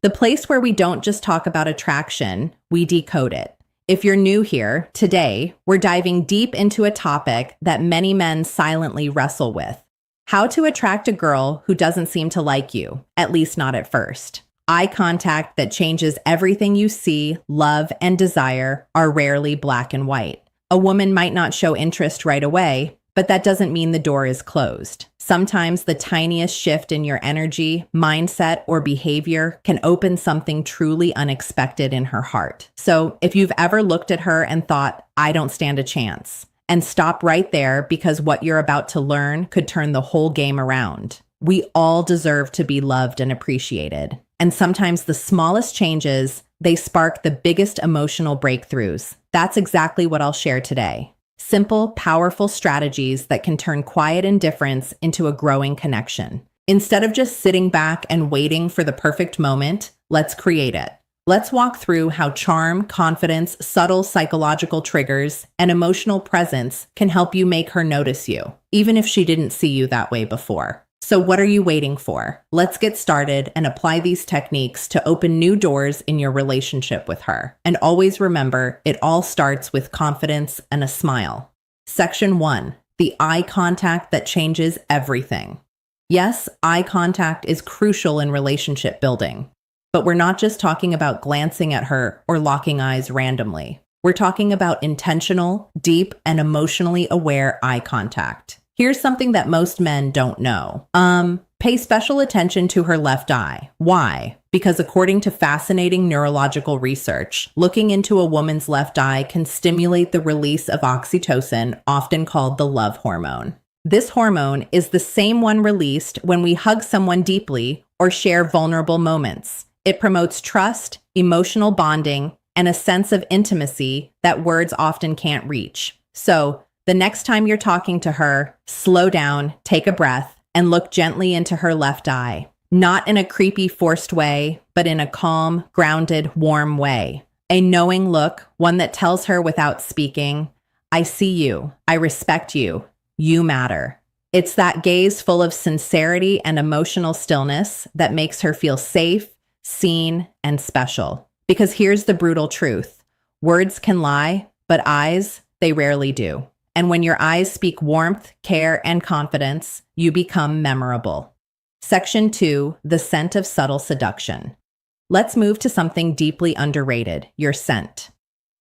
the place where we don't just talk about attraction, we decode it. If you're new here, today, we're diving deep into a topic that many men silently wrestle with: how to attract a girl who doesn't seem to like you, at least not at first. Eye contact that changes everything you see, love, and desire are rarely black and white. A woman might not show interest right away, but that doesn't mean the door is closed. Sometimes the tiniest shift in your energy, mindset, or behavior can open something truly unexpected in her heart. So if you've ever looked at her and thought, I don't stand a chance, and stop right there because what you're about to learn could turn the whole game around. We all deserve to be loved and appreciated. And sometimes the smallest changes, they spark the biggest emotional breakthroughs. That's exactly what I'll share today. Simple, powerful strategies that can turn quiet indifference into a growing connection. Instead of just sitting back and waiting for the perfect moment, let's create it. Let's walk through how charm, confidence, subtle psychological triggers, and emotional presence can help you make her notice you, even if she didn't see you that way before. So what are you waiting for? Let's get started and apply these techniques to open new doors in your relationship with her. And always remember, it all starts with confidence and a smile. Section 1, the eye contact that changes everything. Yes, eye contact is crucial in relationship building. But we're not just talking about glancing at her or locking eyes randomly. We're talking about intentional, deep, and emotionally aware eye contact. Here's something that most men don't know. Pay special attention to her left eye. Why? Because according to fascinating neurological research, looking into a woman's left eye can stimulate the release of oxytocin, often called the love hormone. This hormone is the same one released when we hug someone deeply or share vulnerable moments. It promotes trust, emotional bonding, and a sense of intimacy that words often can't reach. So, the next time you're talking to her, slow down, take a breath, and look gently into her left eye. Not in a creepy, forced way, but in a calm, grounded, warm way. A knowing look, one that tells her without speaking, I see you, I respect you, you matter. It's that gaze full of sincerity and emotional stillness that makes her feel safe, seen, and special. Because here's the brutal truth. Words can lie, but eyes, they rarely do. And when your eyes speak warmth, care, and confidence, you become memorable. Section 2, the scent of subtle seduction. Let's move to something deeply underrated, your scent.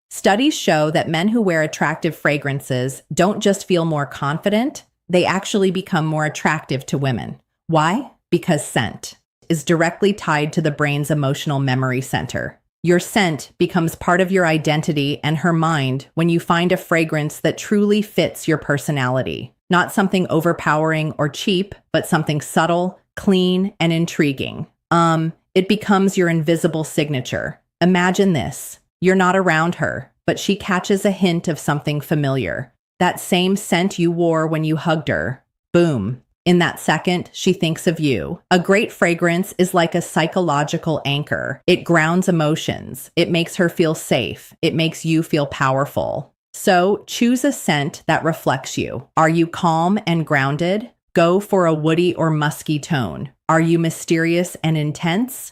Studies show that men who wear attractive fragrances don't just feel more confident, they actually become more attractive to women. Why? Because scent is directly tied to the brain's emotional memory center. Your scent becomes part of your identity and her mind when you find a fragrance that truly fits your personality. Not something overpowering or cheap, but something subtle, clean, and intriguing. It becomes your invisible signature. Imagine this. You're not around her, but she catches a hint of something familiar. That same scent you wore when you hugged her. Boom. In that second, she thinks of you. A great fragrance is like a psychological anchor. It grounds emotions. It makes her feel safe. It makes you feel powerful. So choose a scent that reflects you. Are you calm and grounded? Go for a woody or musky tone. Are you mysterious and intense?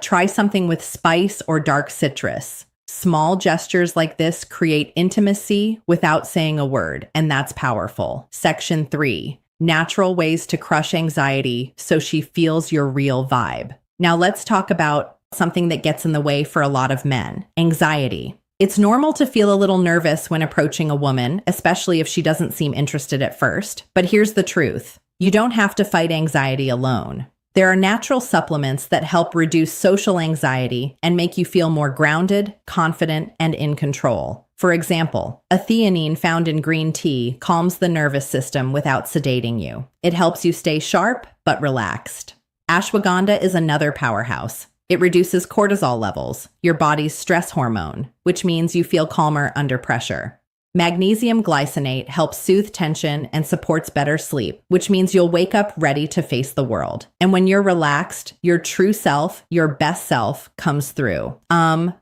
Try something with spice or dark citrus. Small gestures like this create intimacy without saying a word, and that's powerful. Section 3. Natural ways to crush anxiety so she feels your real vibe. Now let's talk about something that gets in the way for a lot of men: anxiety. It's normal to feel a little nervous when approaching a woman, especially if she doesn't seem interested at first. But here's the truth. You don't have to fight anxiety alone. There are natural supplements that help reduce social anxiety and make you feel more grounded, confident, and in control. For example, a theanine found in green tea calms the nervous system without sedating you. It helps you stay sharp but relaxed. Ashwagandha is another powerhouse. It reduces cortisol levels, your body's stress hormone, which means you feel calmer under pressure. Magnesium glycinate helps soothe tension and supports better sleep, which means you'll wake up ready to face the world. And when you're relaxed, your true self, your best self, comes through.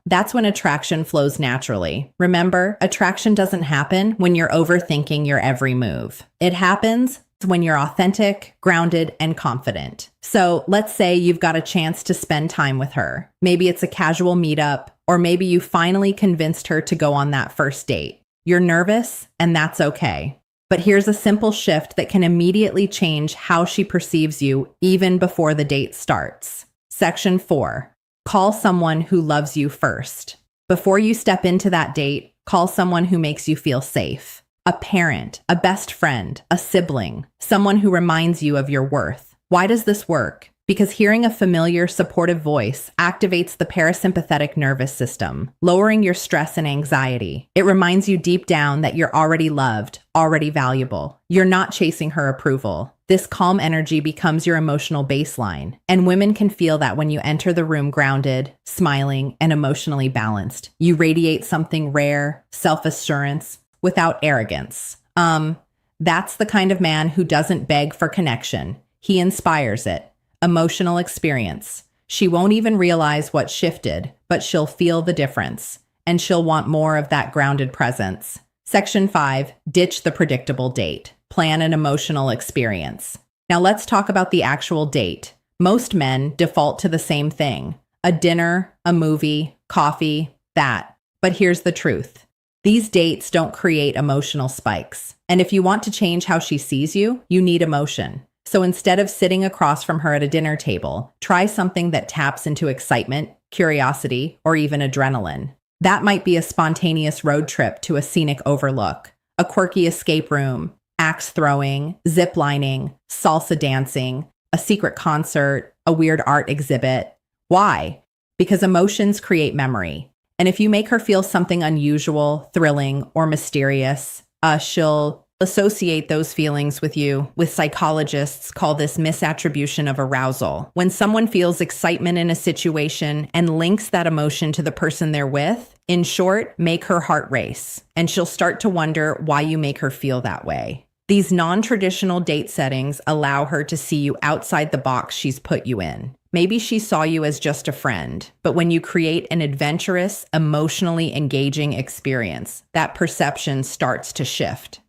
That's when attraction flows naturally. Remember, attraction doesn't happen when you're overthinking your every move. It happens when you're authentic, grounded, and confident. So let's say you've got a chance to spend time with her. Maybe it's a casual meetup, or maybe you finally convinced her to go on that first date. You're nervous, and that's okay. But here's a simple shift that can immediately change how she perceives you even before the date starts. Section 4. Call someone who loves you first. Before you step into that date, call someone who makes you feel safe. A parent, a best friend, a sibling, someone who reminds you of your worth. Why does this work? Because hearing a familiar, supportive voice activates the parasympathetic nervous system, lowering your stress and anxiety. It reminds you deep down that you're already loved, already valuable. You're not chasing her approval. This calm energy becomes your emotional baseline, and women can feel that when you enter the room grounded, smiling, and emotionally balanced. You radiate something rare, self-assurance, without arrogance. That's the kind of man who doesn't beg for connection. He inspires it. Emotional experience. She won't even realize what shifted, but she'll feel the difference, and she'll want more of that grounded presence. Section 5, ditch the predictable date. Plan an emotional experience. Now let's talk about the actual date. Most men default to the same thing. A dinner, a movie, coffee, that. But here's the truth. These dates don't create emotional spikes. And if you want to change how she sees you, you need emotion. So instead of sitting across from her at a dinner table, try something that taps into excitement, curiosity, or even adrenaline. That might be a spontaneous road trip to a scenic overlook, a quirky escape room, axe throwing, zip lining, salsa dancing, a secret concert, a weird art exhibit. Why? Because emotions create memory. And if you make her feel something unusual, thrilling, or mysterious, she'll associate those feelings with you. With psychologists call this misattribution of arousal. When someone feels excitement in a situation and links that emotion to the person they're with, in short, make her heart race. And she'll start to wonder why you make her feel that way. These non-traditional date settings allow her to see you outside the box she's put you in. Maybe she saw you as just a friend, but when you create an adventurous, emotionally engaging experience, that perception starts to shift.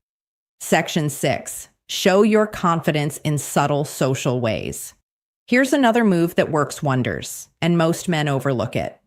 Section 6. Show your confidence in subtle social ways. Here's another move that works wonders, and most men overlook it.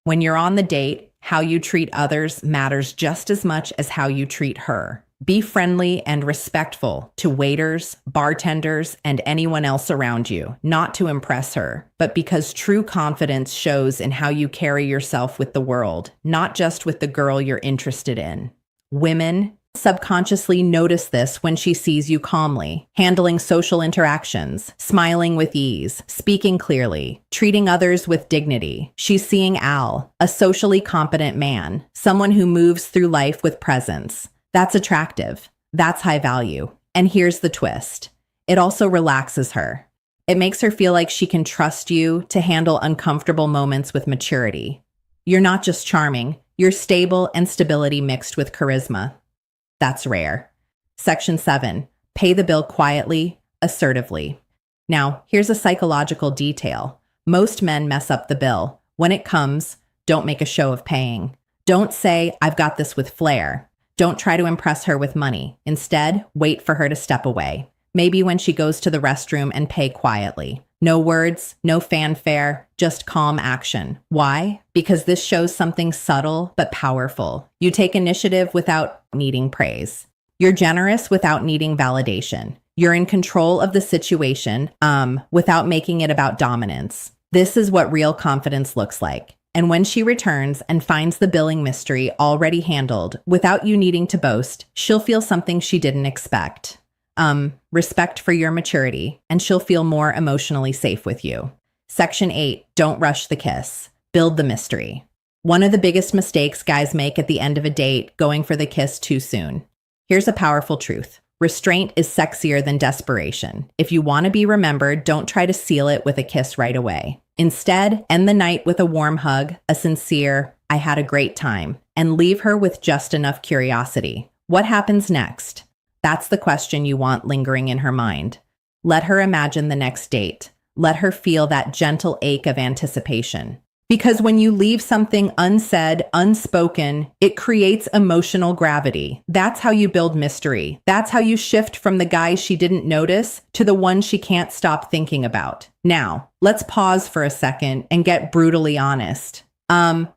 When you're on the date, how you treat others matters just as much as how you treat her. Be friendly and respectful to waiters, bartenders, and anyone else around you, not to impress her, but because true confidence shows in how you carry yourself with the world, not just with the girl you're interested in. Women subconsciously notice this when she sees you calmly, handling social interactions, smiling with ease, speaking clearly, treating others with dignity. She's seeing Al, a socially competent man, someone who moves through life with presence. That's attractive. That's high value. And here's the twist. It also relaxes her. It makes her feel like she can trust you to handle uncomfortable moments with maturity. You're not just charming, you're stable, and stability mixed with charisma. That's rare. Section 7. Pay the bill quietly, assertively. Now, here's a psychological detail. Most men mess up the bill. When it comes, don't make a show of paying. Don't say, "I've got this" with flair. Don't try to impress her with money. Instead, wait for her to step away. Maybe when she goes to the restroom, and pay quietly. No words, no fanfare, just calm action. Why? Because this shows something subtle but powerful. You take initiative without needing praise. You're generous without needing validation. You're in control of the situation, without making it about dominance. This is what real confidence looks like. And when she returns and finds the billing mystery already handled, without you needing to boast, she'll feel something she didn't expect. Respect for your maturity, and she'll feel more emotionally safe with you. Section 8, don't rush the kiss. Build the mystery. One of the biggest mistakes guys make at the end of a date, going for the kiss too soon. Here's a powerful truth. Restraint is sexier than desperation. If you want to be remembered, don't try to seal it with a kiss right away. Instead, end the night with a warm hug, a sincere, "I had a great time," and leave her with just enough curiosity. What happens next? That's the question you want lingering in her mind. Let her imagine the next date. Let her feel that gentle ache of anticipation. Because when you leave something unsaid, unspoken, it creates emotional gravity. That's how you build mystery. That's how you shift from the guy she didn't notice to the one she can't stop thinking about. Now, let's pause for a second and get brutally honest.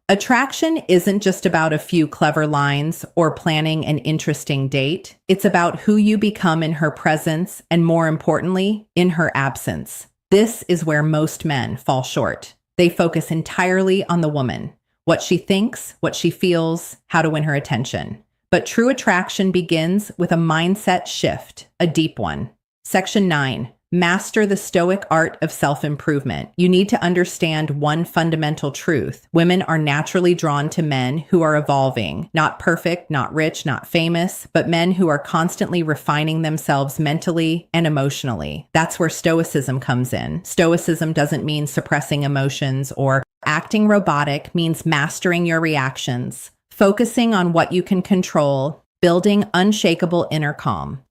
Attraction isn't just about a few clever lines or planning an interesting date. It's about who you become in her presence and, more importantly, in her absence. This is where most men fall short. They focus entirely on the woman, what she thinks, what she feels, how to win her attention. But true attraction begins with a mindset shift, a deep one. Section 9. Master the stoic art of self-improvement. You need to understand one fundamental truth. Women are naturally drawn to men who are evolving, not perfect, not rich, not famous, but men who are constantly refining themselves mentally and emotionally. That's where stoicism comes in. Stoicism doesn't mean suppressing emotions or acting robotic, means mastering your reactions, focusing on what you can control, building unshakable inner calm.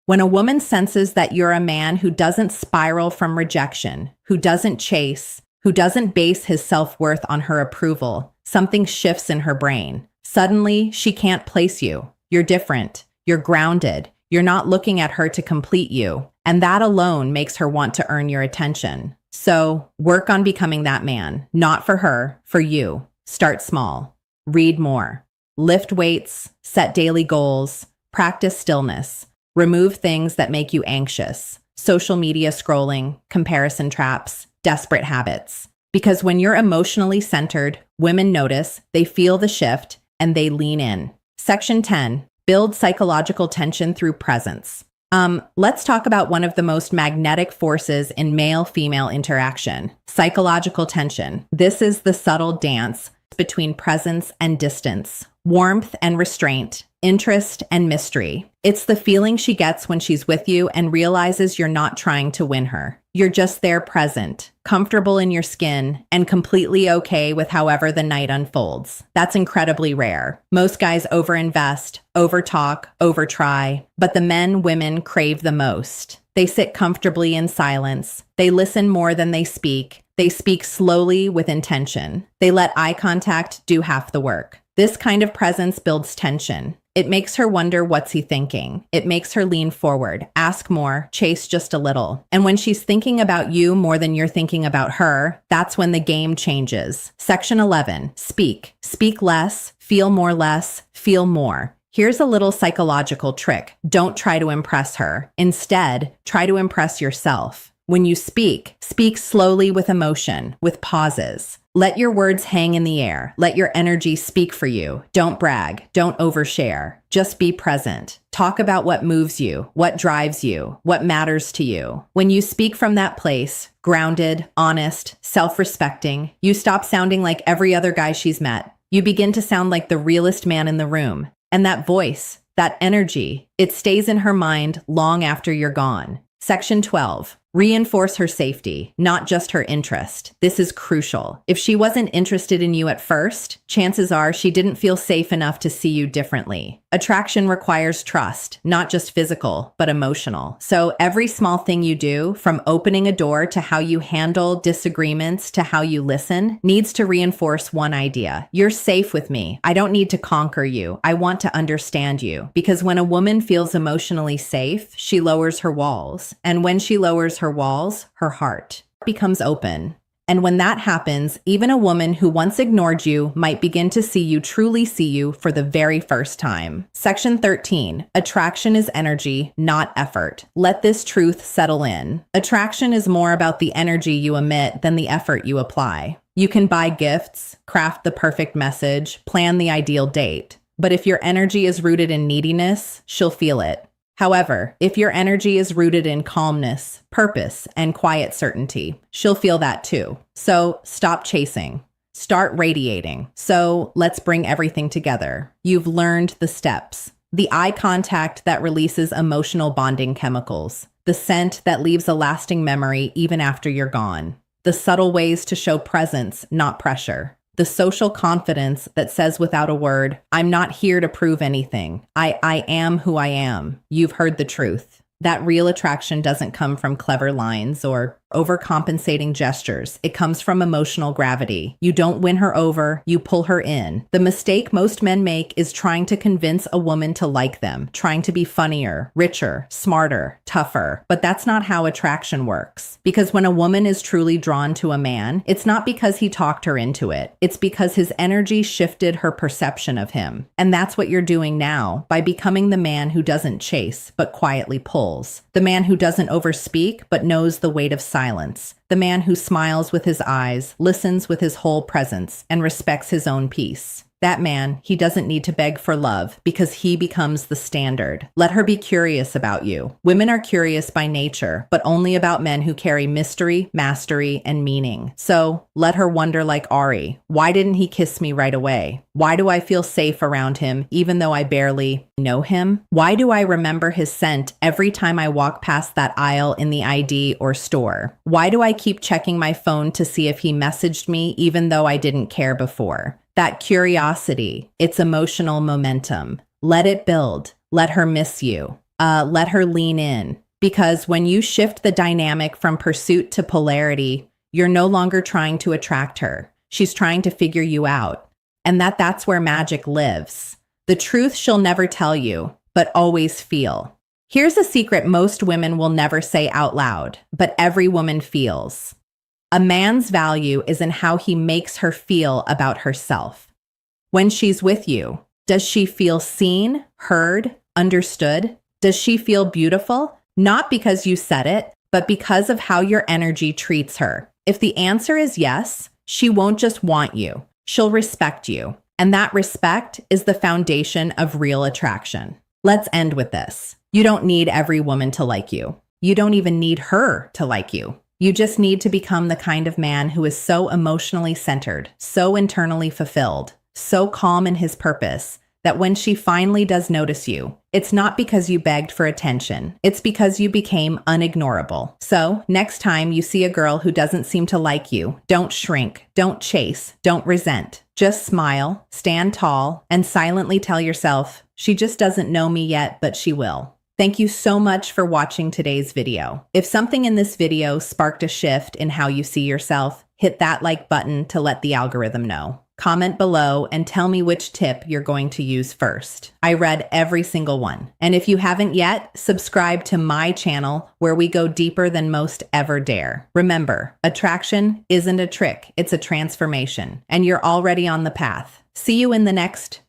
When a woman senses that you're a man who doesn't spiral from rejection, who doesn't chase, who doesn't base his self-worth on her approval, something shifts in her brain. Suddenly, she can't place you. You're different. You're grounded. You're not looking at her to complete you. And that alone makes her want to earn your attention. So, work on becoming that man. Not for her, for you. Start small. Read more. Lift weights. Set daily goals. Practice stillness. Remove things that make you anxious. Social media scrolling, comparison traps, desperate habits. Because when you're emotionally centered, women notice, they feel the shift, and they lean in. Section 10. Build psychological tension through presence. Let's talk about one of the most magnetic forces in male-female interaction, psychological tension. This is the subtle dance between presence and distance, warmth and restraint, interest and mystery. It's the feeling she gets when she's with you and realizes you're not trying to win her. You're just there present, comfortable in your skin, and completely okay with however the night unfolds. That's incredibly rare. Most guys overinvest, overtalk, overtry, but the men women crave the most. They sit comfortably in silence. They listen more than they speak. They speak slowly with intention. They let eye contact do half the work. This kind of presence builds tension. It makes her wonder, what's he thinking? It makes her lean forward, ask more, chase just a little. And when she's thinking about you more than you're thinking about her, that's when the game changes. Section 11, speak. Speak less, feel more. Here's a little psychological trick. Don't try to impress her. Instead, try to impress yourself. When you speak, speak slowly with emotion, with pauses. Let your words hang in the air. Let your energy speak for you. Don't brag. Don't overshare. Just be present. Talk about what moves you, what drives you, what matters to you. When you speak from that place, grounded, honest, self-respecting, you stop sounding like every other guy she's met. You begin to sound like the realest man in the room. And that voice, that energy, it stays in her mind long after you're gone. Section 12. Reinforce her safety, not just her interest. This is crucial. If she wasn't interested in you at first, chances are she didn't feel safe enough to see you differently. Attraction requires trust, not just physical, but emotional. So every small thing you do, from opening a door to how you handle disagreements to how you listen, needs to reinforce one idea. You're safe with me. I don't need to conquer you. I want to understand you. Because when a woman feels emotionally safe, she lowers her walls. And when she lowers her walls, her heart becomes open. And when that happens, even a woman who once ignored you might begin to truly see you for the very first time. Section 13. Attraction is energy, not effort. Let this truth settle in. Attraction is more about the energy you emit than the effort you apply. You can buy gifts, craft the perfect message, plan the ideal date. But if your energy is rooted in neediness, she'll feel it. However, if your energy is rooted in calmness, purpose, and quiet certainty, she'll feel that too. So stop chasing. Start radiating. So let's bring everything together. You've learned the steps. The eye contact that releases emotional bonding chemicals. The scent that leaves a lasting memory even after you're gone. The subtle ways to show presence, not pressure. The social confidence that says without a word, I'm not here to prove anything. I am who I am. You've heard the truth. That real attraction doesn't come from clever lines or overcompensating gestures. It comes from emotional gravity. You don't win her over, you pull her in. The mistake most men make is trying to convince a woman to like them, trying to be funnier, richer, smarter, tougher. But that's not how attraction works. Because when a woman is truly drawn to a man, it's not because he talked her into it. It's because his energy shifted her perception of him. And that's what you're doing now by becoming the man who doesn't chase, but quietly pulls. The man who doesn't overspeak, but knows the weight of silence. The man who smiles with his eyes, listens with his whole presence, and respects his own peace. That man, he doesn't need to beg for love because he becomes the standard. Let her be curious about you. Women are curious by nature, but only about men who carry mystery, mastery, and meaning. So let her wonder like Ari, why didn't he kiss me right away? Why do I feel safe around him even though I barely know him? Why do I remember his scent every time I walk past that aisle in the ID or store? Why do I keep checking my phone to see if he messaged me even though I didn't care before? That curiosity, it's emotional momentum. Let it build. Let her miss you. Let her lean in. Because when you shift the dynamic from pursuit to polarity, you're no longer trying to attract her. She's trying to figure you out. And that's where magic lives. The truth she'll never tell you, but always feel. Here's a secret most women will never say out loud, but every woman feels. A man's value is in how he makes her feel about herself. When she's with you, does she feel seen, heard, understood? Does she feel beautiful? Not because you said it, but because of how your energy treats her. If the answer is yes, she won't just want you, she'll respect you. And that respect is the foundation of real attraction. Let's end with this. You don't need every woman to like you. You don't even need her to like you. You just need to become the kind of man who is so emotionally centered, so internally fulfilled, so calm in his purpose, that when she finally does notice you, it's not because you begged for attention. It's because you became unignorable. So next time you see a girl who doesn't seem to like you, don't shrink, don't chase, don't resent. Just smile, stand tall, and silently tell yourself, she just doesn't know me yet, but she will. Thank you so much for watching today's video. If something in this video sparked a shift in how you see yourself, hit that like button to let the algorithm know. Comment below and tell me which tip you're going to use first. I read every single one. And if you haven't yet, subscribe to my channel where we go deeper than most ever dare. Remember, attraction isn't a trick, it's a transformation. And you're already on the path. See you in the next